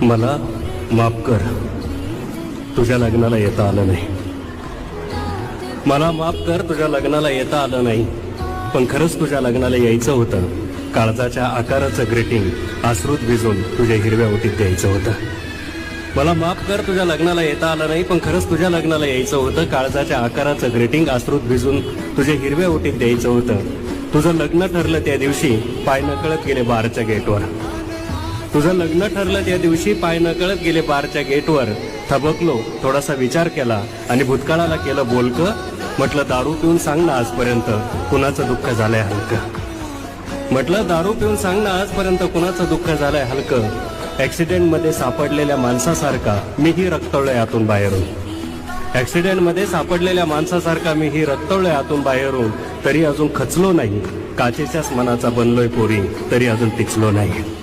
मला माफ कर, तुझ्या लग्नाला येता आलं नाही. मला माफ कर, तुझ्या लग्नाला येता आलं नाही. पण खरंच तुझ्या लग्नाला यायचं होतं. काळजाच्या आकाराचं ग्रीटिंग आश्रूत भिजून तुझ्या हिरव्या ओटीत द्यायचं होतं. मला माफ कर, तुझ्या लग्नाला येता आलं नाही. पण खरंच तुझ्या लग्नाला यायचं होतं. काळजाच्या आकाराचं ग्रीटिंग आश्रूत भिजून तुझ्या हिरव्या ओटीत द्यायचं होतं. तुझं लग्न ठरलं त्या दिवशी पाय नकळत गेले बारच्या गेटवर. तुझं लग्न ठरलं त्या दिवशी पाय नकळत गेले बारच्या गेटवर. थबकलो, थोडासा विचार केला आणि भूतकाळाला केलं बोलकं. म्हटलं दारू पिऊन सांग ना आजपर्यंत कुणाचं दुःख झालंय हलकं. म्हटलं दारू पिऊन सांग ना आजपर्यंत कुणाचं दुःख झालंय हलकं. ऍक्सिडेंटमध्ये सापडलेल्या माणसासारखा मीही रक्तवलोय आतून बाहेरून. ऍक्सिडेंटमध्ये सापडलेल्या माणसासारखा मीही रक्तवलोय आतून बाहेरून. तरी अजून खचलो नाही. काचेच्याच मनाचा बनलोय पोरी, तरी अजून पिचलो नाही.